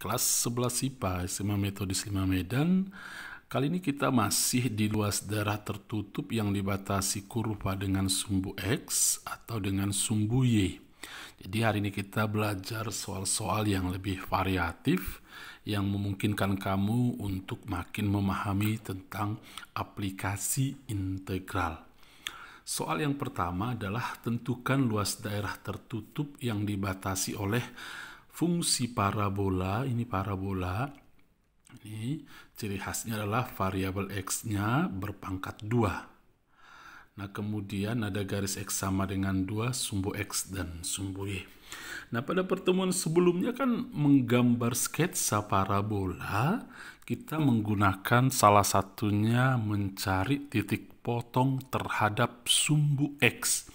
kelas 11 IPA SMA Metodis 5 Medan. Kali ini kita masih di luas daerah tertutup yang dibatasi kurva dengan sumbu X atau dengan sumbu Y. Jadi hari ini kita belajar soal-soal yang lebih variatif yang memungkinkan kamu untuk makin memahami tentang aplikasi integral. Soal yang pertama adalah tentukan luas daerah tertutup yang dibatasi oleh fungsi parabola. Ini parabola. Ini ciri khasnya adalah variabel X-nya berpangkat 2. Nah, kemudian ada garis X sama dengan 2, sumbu X dan sumbu Y. Nah, pada pertemuan sebelumnya kan menggambar sketsa parabola, kita menggunakan salah satunya mencari titik potong terhadap sumbu X.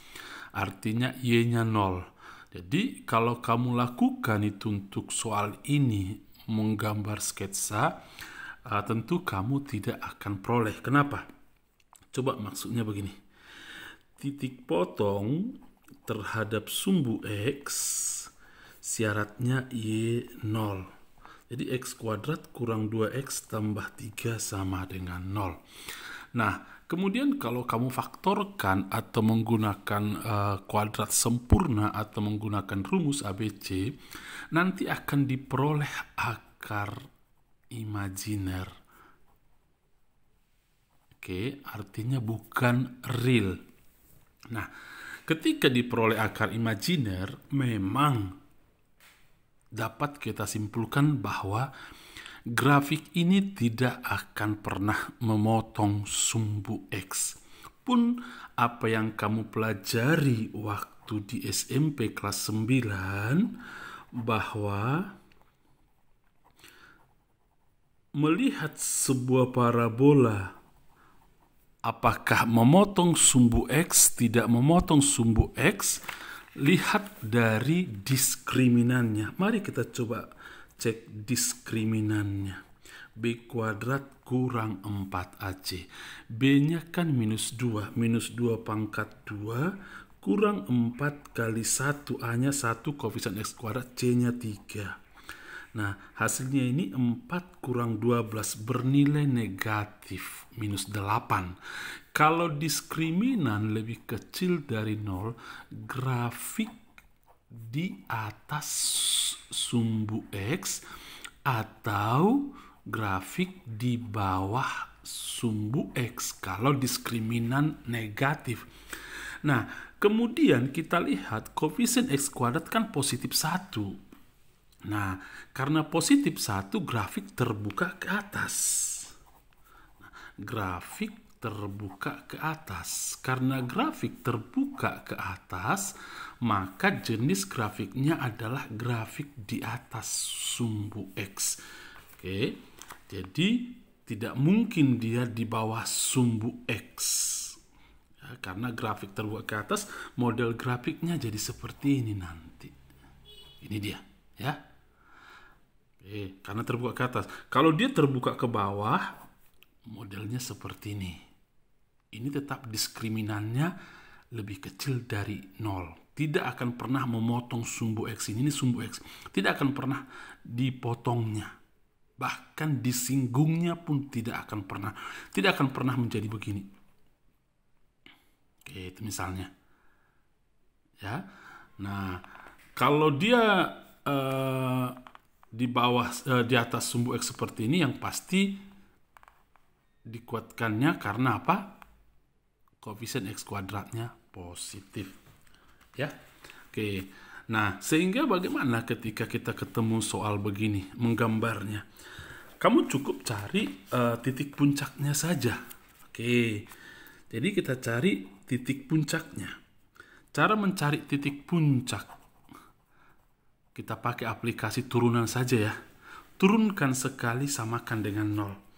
Artinya Y-nya 0. Jadi kalau kamu lakukan itu untuk soal ini, menggambar sketsa, tentu kamu tidak akan peroleh. Kenapa? Coba maksudnya begini. Titik potong terhadap sumbu X, syaratnya Y 0. Jadi X kuadrat kurang 2X tambah 3 sama dengan 0. Nah, kemudian kalau kamu faktorkan atau menggunakan kuadrat sempurna atau menggunakan rumus ABC, nanti akan diperoleh akar imajiner. Oke, artinya bukan real. Nah, ketika diperoleh akar imajiner, memang dapat kita simpulkan bahwa grafik ini tidak akan pernah memotong sumbu X. Pun apa yang kamu pelajari waktu di SMP kelas 9, bahwa melihat sebuah parabola apakah memotong sumbu X, tidak memotong sumbu X, lihat dari diskriminannya. Mari kita coba cek diskriminannya. B kuadrat kurang 4AC. B-nya kan minus 2. Minus 2 pangkat 2 kurang 4 kali 1. A-nya 1, koefisien X kuadrat, C-nya 3. Nah, hasilnya ini 4 kurang 12 bernilai negatif, minus 8. Kalau diskriminan lebih kecil dari 0, grafik di atas sumbu X atau grafik di bawah sumbu X kalau diskriminan negatif. Nah, kemudian kita lihat koefisien X kuadrat kan positif 1. Nah, karena positif 1, grafik terbuka ke atas. Nah, grafik terbuka ke atas. Karena grafik terbuka ke atas, maka jenis grafiknya adalah grafik di atas sumbu X. Oke, jadi tidak mungkin dia di bawah sumbu X. Ya, karena grafik terbuka ke atas, model grafiknya jadi seperti ini nanti. Ini dia, ya. Oke, karena terbuka ke atas. Kalau dia terbuka ke bawah, modelnya seperti ini. Ini tetap diskriminannya lebih kecil dari 0. Tidak akan pernah memotong sumbu X ini sumbu X. Tidak akan pernah dipotongnya. Bahkan disinggungnya pun tidak akan pernah. Tidak akan pernah menjadi begini. Oke, itu misalnya. Ya. Nah, kalau dia di bawah, di atas sumbu X seperti ini, yang pasti dikuatkannya karena apa? Koefisien X kuadratnya positif. Ya. Oke. Nah, sehingga bagaimana ketika kita ketemu soal begini, menggambarnya? Kamu cukup cari titik puncaknya saja. Oke. Jadi kita cari titik puncaknya. Cara mencari titik puncak, kita pakai aplikasi turunan saja ya. Turunkan sekali samakan dengan 0.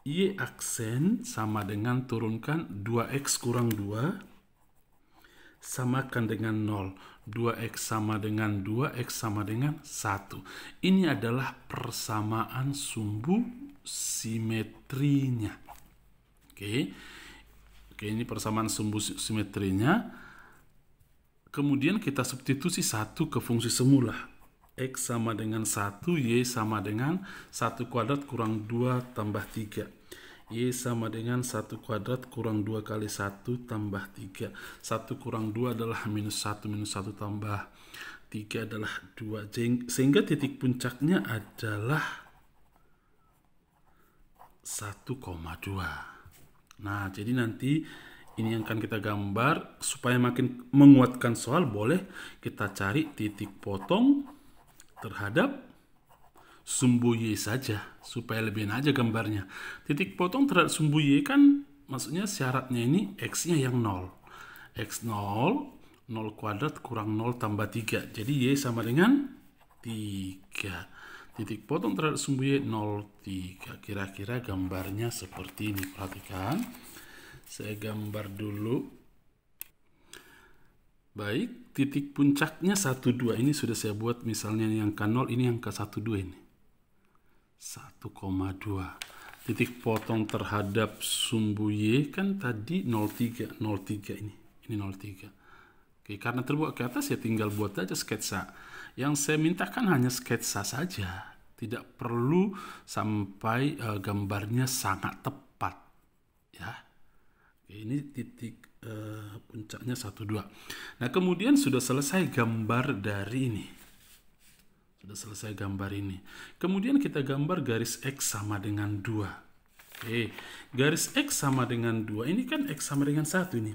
Y aksen sama dengan turunkan 2X kurang 2 samakan dengan 0. 2X sama dengan 2, X sama dengan 1. Ini adalah persamaan sumbu simetrinya. Oke, ini persamaan sumbu simetrinya. Kemudian kita substitusi 1 ke fungsi semula. X sama dengan 1, Y sama dengan 1 kuadrat kurang 2 tambah 3. Y sama dengan 1 kuadrat kurang 2 kali 1 tambah 3. 1 kurang 2 adalah minus 1 tambah 3 adalah 2. Sehingga titik puncaknya adalah 1,2. Nah, jadi nanti ini yang akan kita gambar. Supaya makin menguatkan soal, boleh kita cari titik potong terhadap sumbu Y saja, supaya lebih enak aja gambarnya. Titik potong terhadap sumbu Y kan maksudnya syaratnya ini X-nya yang 0. X 0, 0 kuadrat kurang 0 tambah 3. Jadi Y sama dengan 3. Titik potong terhadap sumbu Y 0, 3. Kira-kira gambarnya seperti ini. Perhatikan. Saya gambar dulu. Baik, titik puncaknya 1,2. Ini sudah saya buat misalnya yang K0, ini yang K12 ini. 1,2. Titik potong terhadap sumbu Y kan tadi 0,3. 0,3 ini. Ini 0,3. Oke, karena terbuat ke atas ya tinggal buat aja sketsa. Yang saya mintakan hanya sketsa saja. Tidak perlu sampai gambarnya sangat tepat. Ya. Oke, ini titik puncaknya 1,2. Nah, kemudian sudah selesai gambar dari ini. Sudah selesai gambar ini. Kemudian kita gambar garis X sama dengan 2. Oke, garis X sama dengan 2. Ini kan X sama dengan 1 ini.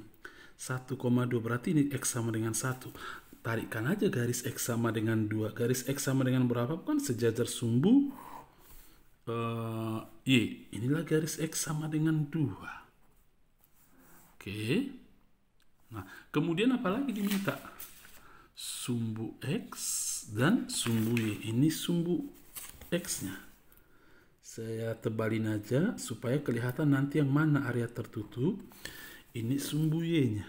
1,2 berarti ini X sama dengan 1. Tarikkan aja garis X sama dengan 2. Garis X sama dengan berapa? Kan sejajar sumbu Y. Inilah garis X sama dengan 2. Oke. Nah, kemudian apa lagi diminta? Sumbu X dan sumbu Y. Ini sumbu X-nya. Saya tebalin aja supaya kelihatan nanti yang mana area tertutup. Ini sumbu Y-nya.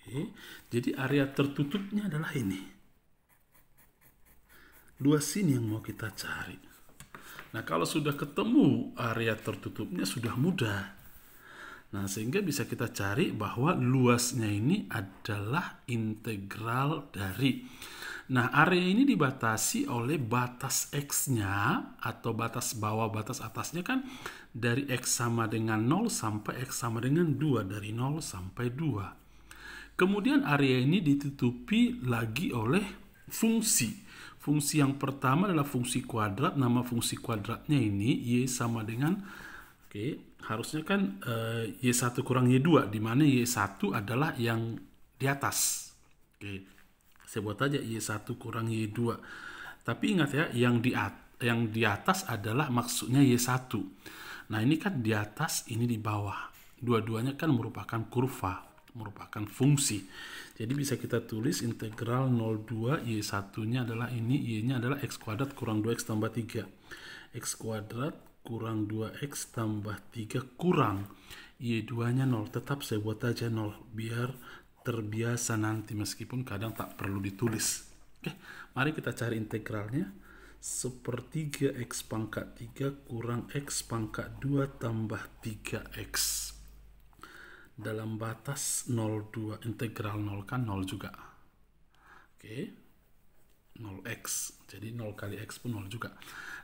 Oke. Jadi area tertutupnya adalah ini. Luas sini yang mau kita cari. Nah, kalau sudah ketemu area tertutupnya sudah mudah. Nah, sehingga bisa kita cari bahwa luasnya ini adalah integral dari. Nah, area ini dibatasi oleh batas X-nya atau batas bawah, batas atasnya kan dari X sama dengan 0 sampai X sama dengan 2. Dari 0 sampai 2. Kemudian area ini ditutupi lagi oleh fungsi. Fungsi yang pertama adalah fungsi kuadrat. Nama fungsi kuadratnya ini Y sama dengan, oke, harusnya kan Y1 kurang Y2, di mana Y1 adalah yang di atas. Oke, saya buat aja Y1 kurang Y2. Tapi ingat ya, yang di atas adalah maksudnya Y1. Nah, ini kan di atas, ini di bawah. Dua-duanya kan merupakan kurva, merupakan fungsi. Jadi bisa kita tulis integral 0,2 Y1-nya adalah ini, Y-nya adalah X kuadrat kurang 2X tambah 3. X kuadrat kurang 2X tambah 3 kurang Y2-nya 0. Tetap saya buat aja 0 biar terbiasa nanti meskipun kadang tak perlu ditulis. Oke, mari kita cari integralnya. Sepertiga X pangkat 3 kurang X pangkat 2 tambah 3X. Dalam batas 0,2. Integral 0 kan 0 juga. Oke. 0x, jadi 0 kali x pun 0 juga.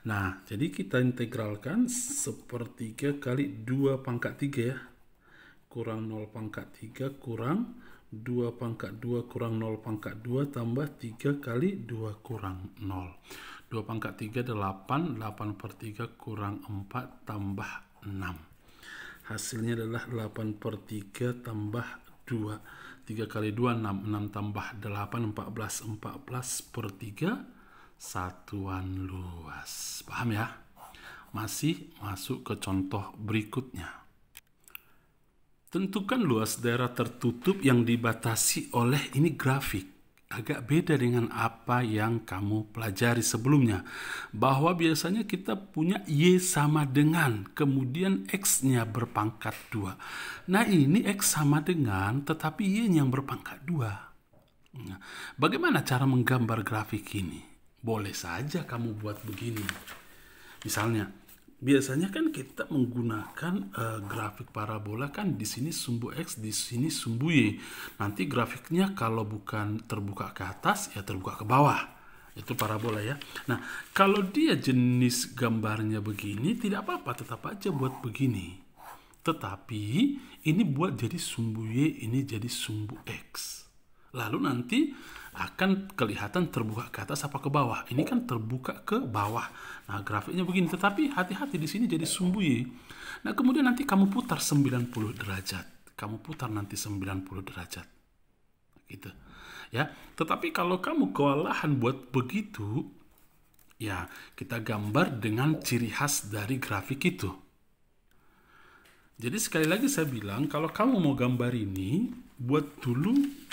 Nah, jadi kita integralkan sepertiga kali 2 pangkat 3 ya, kurang 0 pangkat 3 kurang 2 pangkat 2 kurang 0 pangkat 2 tambah 3 kali 2 kurang 0. 2 pangkat 3 8, 8 per 3 kurang 4 tambah 6. Hasilnya adalah 8 per 3 tambah 2. 3 kali 2, 6. 6 tambah 8, 14. 14 per 3, satuan luas. Paham ya? Masih masuk ke contoh berikutnya. Tentukan luas daerah tertutup yang dibatasi oleh ini grafik. Agak beda dengan apa yang kamu pelajari sebelumnya. Bahwa biasanya kita punya Y sama dengan, kemudian X-nya berpangkat 2. Nah, ini X sama dengan, tetapi Y-nya yang berpangkat 2. Nah, bagaimana cara menggambar grafik ini? Boleh saja kamu buat begini. Misalnya, biasanya kan kita menggunakan grafik parabola kan di sini sumbu X, di sini sumbu Y. Nanti grafiknya kalau bukan terbuka ke atas ya terbuka ke bawah. Itu parabola ya. Nah, kalau dia jenis gambarnya begini tidak apa-apa, tetap aja buat begini. Tetapi ini buat jadi sumbu Y, ini jadi sumbu X. Lalu nanti akan kelihatan terbuka ke atas apa ke bawah. Ini kan terbuka ke bawah. Nah, grafiknya begini. Tetapi hati-hati di sini jadi sumbu Y. Nah, kemudian nanti kamu putar 90 derajat. Kamu putar nanti 90 derajat. Gitu. Ya. Tetapi kalau kamu kewalahan buat begitu, ya kita gambar dengan ciri khas dari grafik itu. Jadi sekali lagi saya bilang, kalau kamu mau gambar ini, buat dulu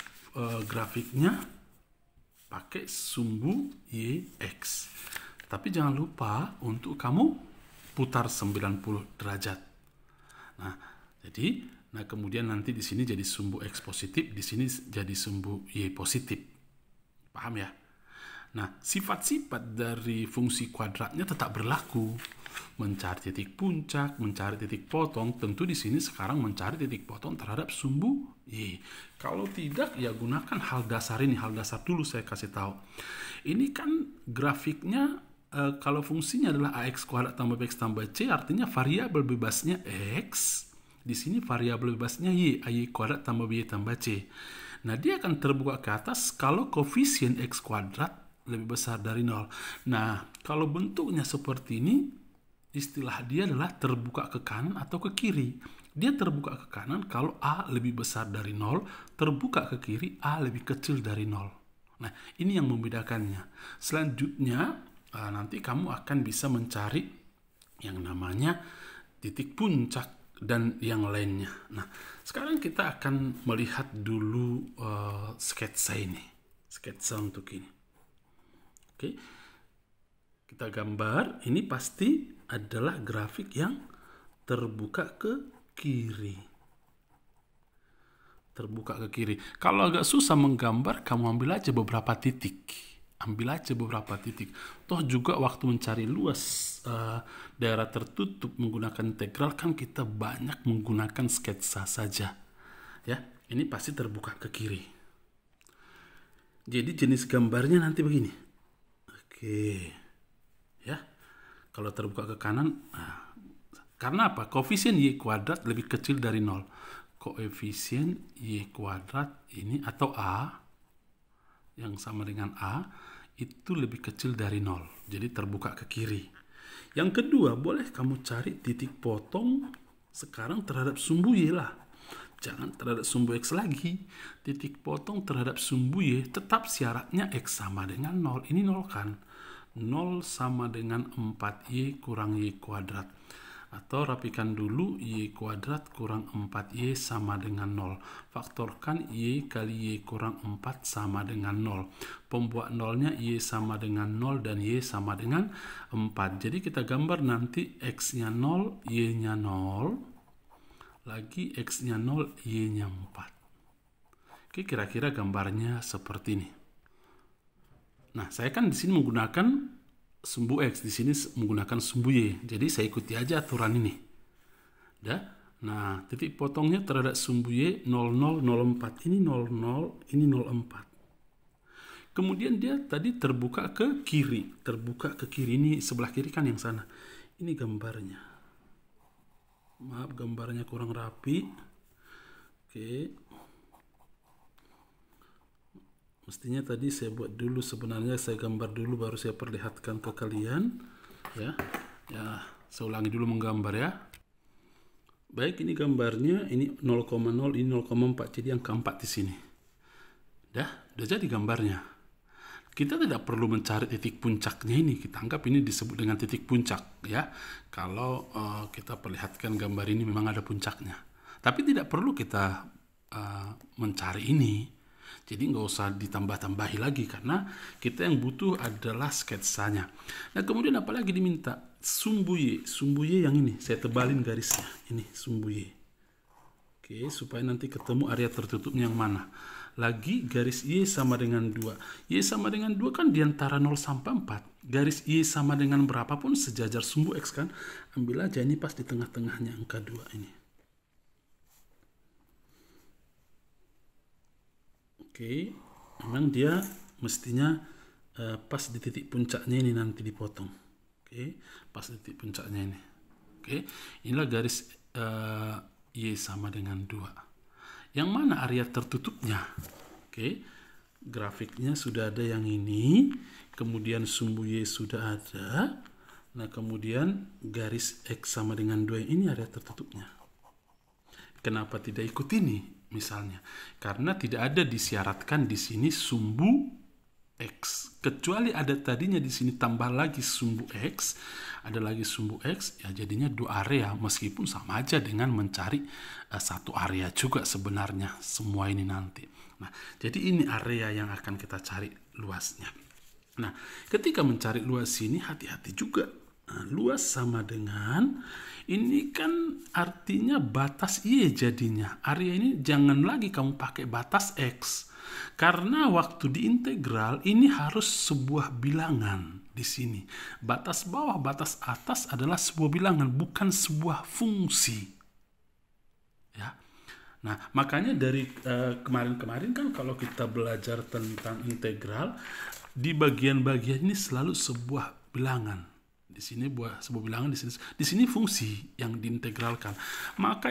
grafiknya pakai sumbu YX. Tapi jangan lupa untuk kamu putar 90 derajat. Nah, kemudian nanti di sini jadi sumbu X positif, di sini jadi sumbu Y positif. Paham ya? Nah, sifat-sifat dari fungsi kuadratnya tetap berlaku. Mencari titik puncak, mencari titik potong, tentu di sini sekarang mencari titik potong terhadap sumbu Y. Kalau tidak, ya gunakan hal dasar ini. Hal dasar dulu saya kasih tahu. Ini kan grafiknya, kalau fungsinya adalah AX kuadrat tambah BX tambah C, artinya variabel bebasnya X. Di sini variabel bebasnya Y, AY kuadrat tambah BY tambah C. Nah, dia akan terbuka ke atas kalau koefisien X kuadrat lebih besar dari 0. Nah, kalau bentuknya seperti ini, istilah dia adalah terbuka ke kanan atau ke kiri. Dia terbuka ke kanan kalau A lebih besar dari 0, terbuka ke kiri A lebih kecil dari 0. Nah, ini yang membedakannya. Selanjutnya, nanti kamu akan bisa mencari yang namanya titik puncak dan yang lainnya. Nah, sekarang kita akan melihat dulu sketsa ini. Sketsa untuk ini. Oke. Kita gambar, ini pasti adalah grafik yang terbuka ke kiri. Terbuka ke kiri. Kalau agak susah menggambar, kamu ambil aja beberapa titik. Ambil aja beberapa titik. Toh juga waktu mencari luas daerah tertutup menggunakan integral kan kita banyak menggunakan sketsa saja. Ya, ini pasti terbuka ke kiri. Jadi jenis gambarnya nanti begini. Oke. Ya. Kalau terbuka ke kanan, karena apa? Koefisien Y kuadrat lebih kecil dari 0. Koefisien Y kuadrat ini atau A yang sama dengan A itu lebih kecil dari 0. Jadi terbuka ke kiri. Yang kedua, boleh kamu cari titik potong sekarang terhadap sumbu Y lah. Jangan terhadap sumbu X lagi. Titik potong terhadap sumbu Y tetap syaratnya X sama dengan 0. Ini 0 kan? 0 sama dengan 4Y kurang Y kuadrat. Atau rapikan dulu, Y kuadrat kurang 4Y sama dengan 0. Faktorkan Y kali Y kurang 4 sama dengan 0. Pembuat nolnya Y sama dengan 0 dan Y sama dengan 4. Jadi kita gambar nanti X-nya 0, Y-nya 0. Lagi X-nya 0, Y-nya 4. Oke, kira-kira gambarnya seperti ini. Nah, saya kan di sini menggunakan sumbu X, di sini menggunakan sumbu Y. Jadi saya ikuti aja aturan ini. Nah, titik potongnya terhadap sumbu Y 0004. Ini 00, ini 04. Kemudian dia tadi terbuka ke kiri. Terbuka ke kiri. Ini sebelah kiri kan yang sana. Ini gambarnya. Maaf, gambarnya kurang rapi. Oke. Mestinya tadi saya buat dulu, sebenarnya saya gambar dulu baru saya perlihatkan ke kalian. Ya, saya ulangi dulu menggambar ya. Baik, ini gambarnya, ini 0,0, ini 0,4, jadi yang keempat di sini. Udah jadi gambarnya. Kita tidak perlu mencari titik puncaknya ini, kita anggap ini disebut dengan titik puncak ya. Kalau kita perlihatkan gambar ini memang ada puncaknya. Tapi tidak perlu kita mencari ini. Jadi nggak usah ditambah-tambahi lagi karena kita yang butuh adalah sketsanya. Nah, kemudian apalagi diminta? Sumbu Y. Sumbu Y yang ini, saya tebalin garisnya. Ini sumbu Y. Oke, supaya nanti ketemu area tertutupnya yang mana. lagi garis Y sama dengan 2. Y sama dengan 2 kan di antara 0 sampai 4. Garis Y sama dengan berapapun sejajar sumbu X kan. Ambil aja ini pas di tengah-tengahnya angka 2 ini. Oke, memang dia mestinya pas di titik puncaknya ini nanti dipotong. Oke, pas di titik puncaknya ini. Oke, inilah garis Y sama dengan 2. Yang mana area tertutupnya? Oke, grafiknya sudah ada yang ini, kemudian sumbu Y sudah ada. Nah, kemudian garis X sama dengan 2 ini area tertutupnya. Kenapa tidak ikut ini misalnya? Karena tidak ada disyaratkan di sini sumbu X. Kecuali ada tadinya di sini tambah lagi sumbu X, ada lagi sumbu X, ya jadinya 2 area, meskipun sama aja dengan mencari satu area juga sebenarnya semua ini nanti. Nah, jadi ini area yang akan kita cari luasnya. Nah, ketika mencari luas ini hati-hati juga. Nah, luas sama dengan ini kan artinya batas Y jadinya. Area ini jangan lagi kamu pakai batas X. Karena waktu diintegral ini harus sebuah bilangan di sini. Batas bawah, batas atas adalah sebuah bilangan, bukan sebuah fungsi. Ya. Nah, makanya dari kemarin-kemarin kan kalau kita belajar tentang integral, di bagian-bagian ini selalu sebuah bilangan. Di sini sebuah bilangan, di sini fungsi yang diintegralkan. Maka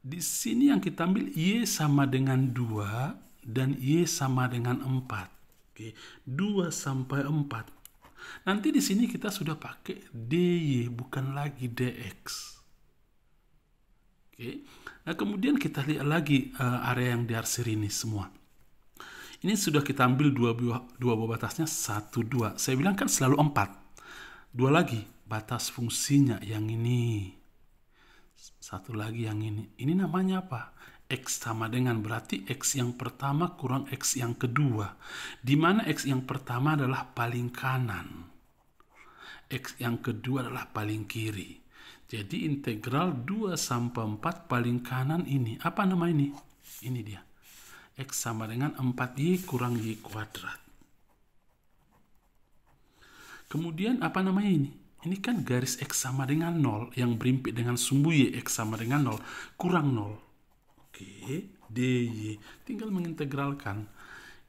di sini yang kita ambil Y sama dengan 2 dan Y sama dengan 4. Oke, 2 sampai 4. Nanti di sini kita sudah pakai DY bukan lagi DX. Oke. Nah, kemudian kita lihat lagi area yang diarsir ini semua. Ini sudah kita ambil dua buah batasnya 1, 2. Saya bilang kan selalu 4. 2 lagi batas fungsinya yang ini. 1 lagi yang ini. Ini namanya apa? X sama dengan, berarti X yang pertama kurang X yang kedua. Di mana X yang pertama adalah paling kanan. X yang kedua adalah paling kiri. Jadi integral 2 sampai 4 paling kanan ini. Apa nama ini? Ini dia. X sama dengan 4Y kurang Y kuadrat. Kemudian apa namanya ini? Ini kan garis X sama dengan 0 yang berimpit dengan sumbu Y X sama dengan 0 kurang 0. Oke, DY. Tinggal mengintegralkan.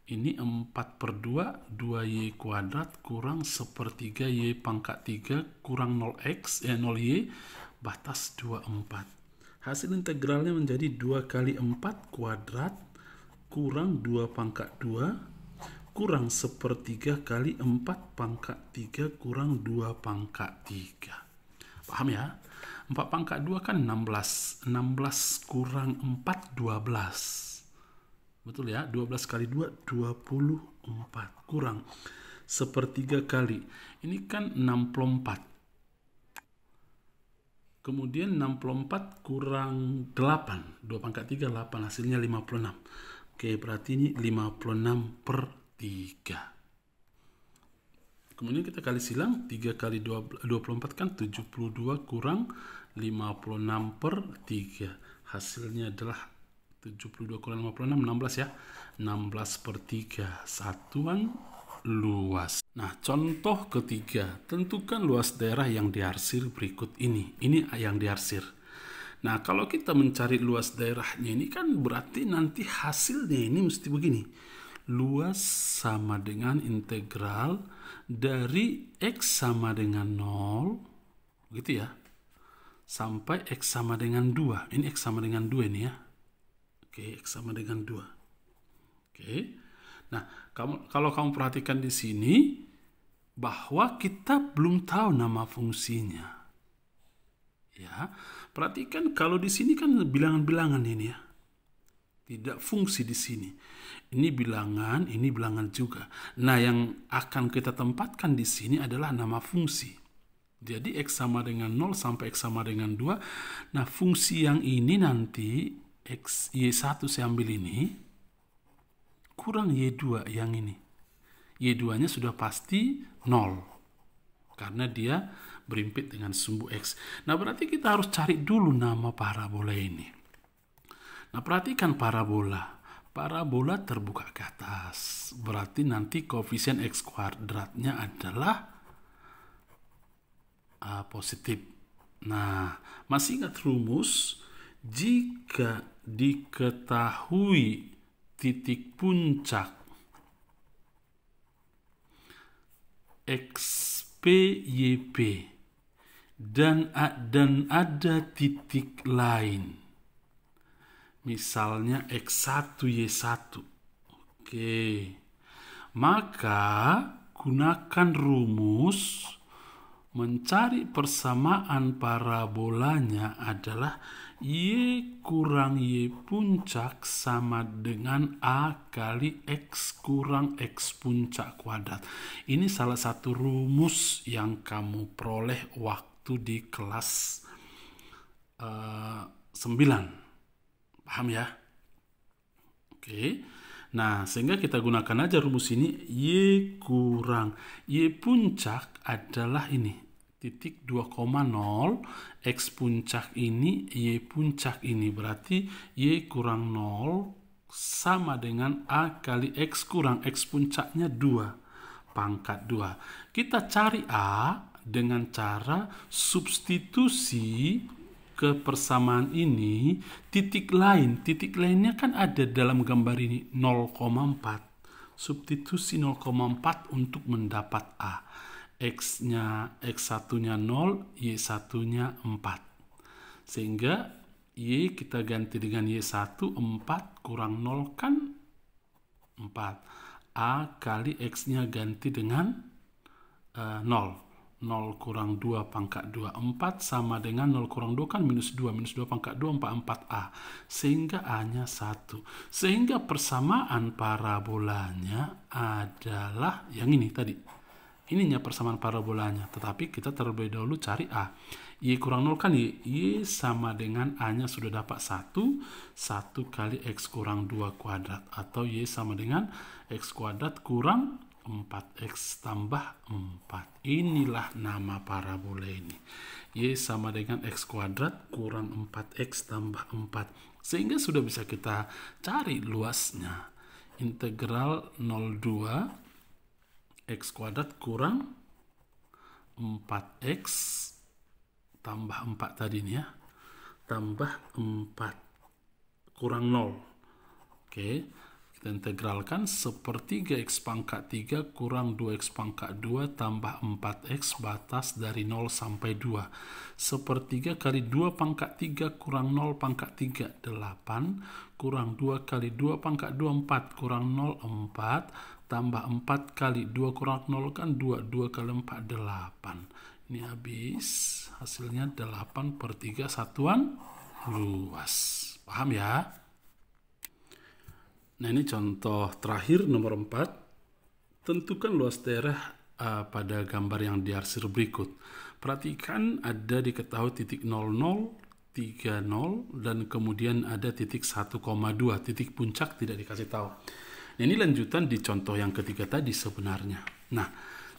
Ini 4/2, 2Y kuadrat kurang 1/3 Y pangkat 3 kurang 0Y, batas 24. Hasil integralnya menjadi 2 kali 4 kuadrat kurang 2 pangkat 2 kurang 1/3 kali 4 pangkat 3 kurang 2 pangkat 3. Paham ya? 4 pangkat 2 kan 16. 16 kurang 4, 12. Betul ya? 12 kali 2, 24. Kurang 1/3 kali. Ini kan 64. Kemudian 64 kurang 8. 2 pangkat 3, 8. Hasilnya 56. Oke, berarti ini 56/3. Kemudian kita kali silang, 3 kali 24 kan 72 kurang 56/3. Hasilnya adalah 72 kurang 56, 16 ya. 16/3. Satuan luas. Nah, contoh ketiga. Tentukan luas daerah yang diarsir berikut ini. Ini yang diarsir. Nah, kalau kita mencari luas daerahnya ini kan berarti nanti hasilnya ini mesti begini. Luas sama dengan integral dari X sama dengan 0, gitu ya, sampai X sama dengan 2. Ini X sama dengan 2 ini ya. Oke, X sama dengan 2. Oke. Nah, kalau kamu perhatikan di sini, bahwa kita belum tahu nama fungsinya. Ya, perhatikan kalau di sini kan bilangan-bilangan ini ya. Tidak fungsi di sini. Ini bilangan juga. Nah, yang akan kita tempatkan di sini adalah nama fungsi. Jadi X sama dengan 0 sampai X sama dengan 2. Nah, fungsi yang ini nanti Y1 saya ambil ini kurang Y2 yang ini. Y2-nya sudah pasti 0. Karena dia berimpit dengan sumbu X. Nah, berarti kita harus cari dulu nama parabola ini. Nah, perhatikan parabola. Parabola terbuka ke atas. Berarti nanti koefisien X kuadratnya adalah positif. Nah, masih ingat rumus? Jika diketahui titik puncak XPYP dan ada titik lain, misalnya X1Y1. Oke. Maka gunakan rumus mencari persamaan parabolanya adalah Y kurang Y puncak sama dengan A kali X kurang X puncak kuadrat. Ini salah satu rumus yang kamu peroleh waktu di kelas 9. Paham ya? Oke. Nah, sehingga kita gunakan aja rumus ini. Y kurang Y puncak adalah ini. Titik 2,0. X puncak ini, Y puncak ini. Berarti Y kurang 0 sama dengan A kali X kurang X puncaknya 2. Pangkat 2. Kita cari A dengan cara substitusi ke persamaan ini titik lainnya kan ada dalam gambar ini 0,4. Substitusi 0,4 untuk mendapat A. X1-nya 0, Y1-nya 4. Sehingga Y kita ganti dengan Y1, 4 kurang 0 kan 4. A kali X-nya ganti dengan 0. 0 kurang 2 pangkat 2, 4 sama dengan 0 kurang 2 kan minus 2. Minus 2 pangkat 2, 4A. Sehingga A-nya 1. Sehingga persamaan parabolanya adalah yang ini tadi. Ininya persamaan parabolanya. Tetapi kita terlebih dahulu cari A. Y kurang 0 kan Y sama dengan A-nya sudah dapat 1. 1 kali X kurang 2 kuadrat. Atau Y sama dengan X kuadrat kurang 4X tambah 4. Inilah nama parabola ini. Y sama dengan X kuadrat kurang 4X tambah 4. Sehingga sudah bisa kita cari luasnya. Integral 02 X kuadrat kurang 4X tambah 4 tadi nih ya. Tambah 4 kurang 0. Oke. Kita integralkan sepertiga X pangkat 3 kurang 2X pangkat 2 tambah 4X batas dari 0 sampai 2. Sepertiga kali 2 pangkat 3 kurang 0 pangkat 3 8 kurang 2 kali 2 pangkat 2 4 kurang 0 4 tambah 4 kali 2 kurang 0 kan 2. 2 kali 4 8. Ini habis. Hasilnya 8 per 3 satuan luas. Paham ya? Nah, ini contoh terakhir nomor 4. Tentukan luas daerah pada gambar yang diarsir berikut. Perhatikan ada diketahui titik 00, 30 dan kemudian ada titik 1,2. Titik puncak tidak dikasih tahu. Nah, ini lanjutan di contoh yang ketiga tadi sebenarnya. Nah,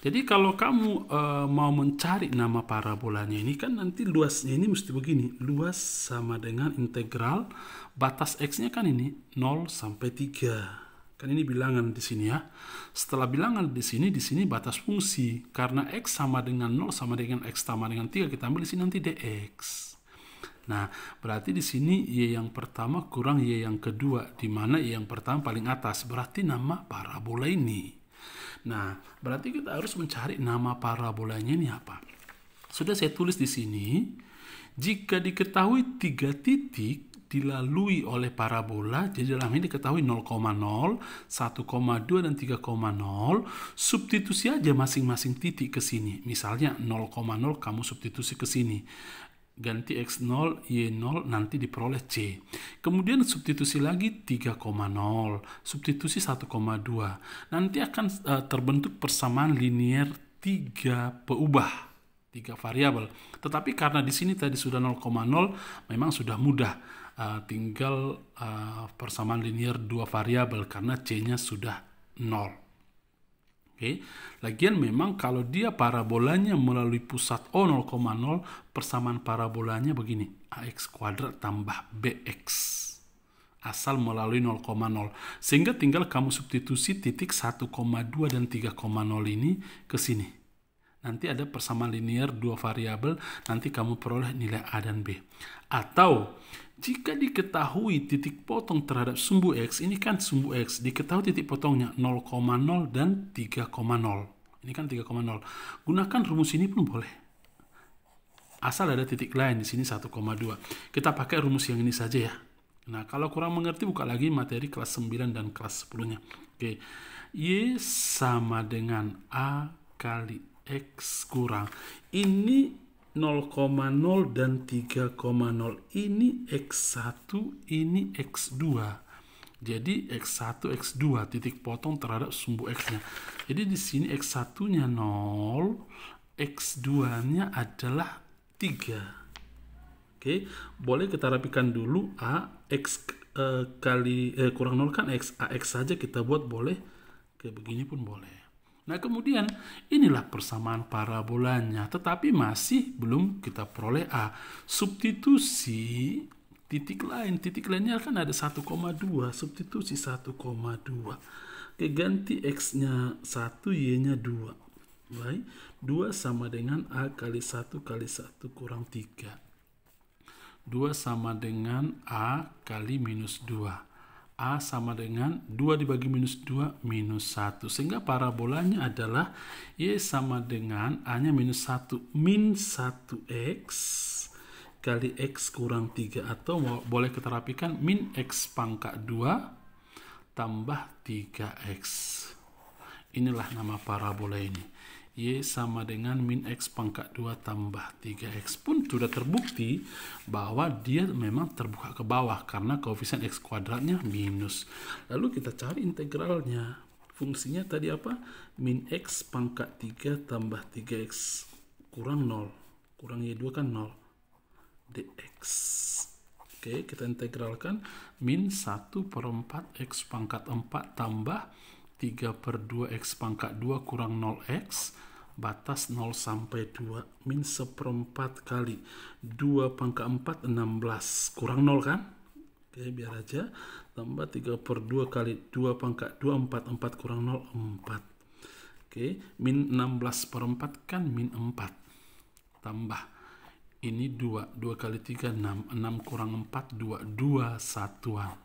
jadi kalau kamu mau mencari nama parabolanya ini kan nanti luasnya ini mesti begini. Luas sama dengan integral batas X-nya kan ini 0 sampai 3. Kan ini bilangan di sini ya. Setelah bilangan di sini batas fungsi. Karena X sama dengan 0 sama dengan X sama dengan 3, kita ambil di sini nanti dx. Nah, berarti di sini Y yang pertama kurang Y yang kedua, di mana Y yang pertama paling atas. Berarti nama parabola ini. Nah, berarti kita harus mencari nama parabolanya ini apa. Sudah saya tulis di sini, jika diketahui 3 titik dilalui oleh parabola, jadi dalam ini diketahui 0,0, 1,2 dan 3,0, substitusi aja masing-masing titik ke sini. Misalnya 0,0 kamu substitusi ke sini. Ganti X0, Y0, nanti diperoleh C. Kemudian substitusi lagi 3,0, substitusi 1,2. Nanti akan terbentuk persamaan linier 3 peubah, 3 variabel. Tetapi karena di sini tadi sudah 0,0, memang sudah mudah. Tinggal persamaan linier 2 variabel karena C-nya sudah 0. Oke. Lagian memang kalau dia parabolanya melalui pusat O 0,0, persamaan parabolanya begini. AX kuadrat tambah BX. asal melalui 0,0. Sehingga tinggal kamu substitusi titik 1,2 dan 3,0 ini ke sini. Nanti ada persamaan linear dua variabel, nanti kamu peroleh nilai A dan B. Atau jika diketahui titik potong terhadap sumbu X, ini kan sumbu X, diketahui titik potongnya 0,0 dan 3,0. Ini kan 3,0. Gunakan rumus ini pun boleh. Asal ada titik lain di sini 1,2. Kita pakai rumus yang ini saja ya. Nah, kalau kurang mengerti buka lagi materi kelas 9 dan kelas 10-nya. Oke. Y sama dengan A kali X kurang. Ini 0,0 dan 3,0. Ini X1, ini X2. Jadi X1, X2 titik potong terhadap sumbu X-nya. Jadi di sini X1-nya 0, X2-nya adalah 3. Oke, boleh kita rapikan dulu. A X kali kurang 0 kan X, AX saja kita buat boleh. Kayak begini pun boleh. Nah, kemudian inilah persamaan parabolanya, tetapi masih belum kita peroleh A. Substitusi titik lainnya kan ada 1,2, substitusi 1,2. Oke, ganti X-nya 1, Y-nya 2. Baik, 2 sama dengan A kali 1 kali 1 kurang 3. 2 sama dengan A kali minus 2. A sama dengan 2 dibagi minus 2, minus 1. Sehingga parabolanya adalah Y sama dengan A-nya minus 1, min 1X kali X kurang 3. Atau boleh kita rapikan min X pangkat 2 tambah 3X. Inilah nama parabola ini. Y sama dengan min X pangkat 2 tambah 3X. Pun sudah terbukti bahwa dia memang terbuka ke bawah karena koefisien X kuadratnya minus. Lalu kita cari integralnya. Fungsinya tadi apa? Min X pangkat 3 tambah 3X kurang 0. Kurang Y2 kan 0. dx. Oke, kita integralkan. Min 1/4 X pangkat 4 tambah 3/2 X pangkat 2 kurang 0X, batas 0 sampai 2, min 1/4 kali 2 pangkat 4, 16, kurang 0 kan? Oke, biar aja, tambah 3/2 kali 2 pangkat 2, 4 kurang 0, 4. Oke, min 16/4 kan min 4, tambah, ini 2 kali 3, 6 kurang 4, 2 satuan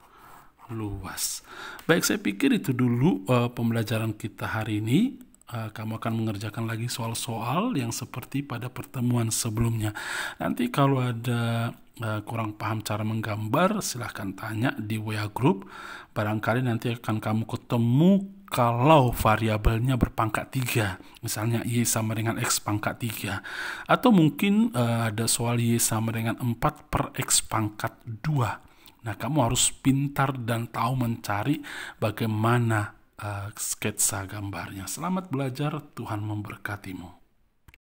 luas. Baik, saya pikir itu dulu pembelajaran kita hari ini. Kamu akan mengerjakan lagi soal-soal yang seperti pada pertemuan sebelumnya. Nanti kalau ada kurang paham cara menggambar, silahkan tanya di WA Group. Barangkali nanti akan kamu ketemu kalau variabelnya berpangkat 3. Misalnya Y sama dengan X pangkat 3. Atau mungkin ada soal Y sama dengan 4/X pangkat 2. Nah, kamu harus pintar dan tahu mencari bagaimana sketsa gambarnya. Selamat belajar, Tuhan memberkatimu.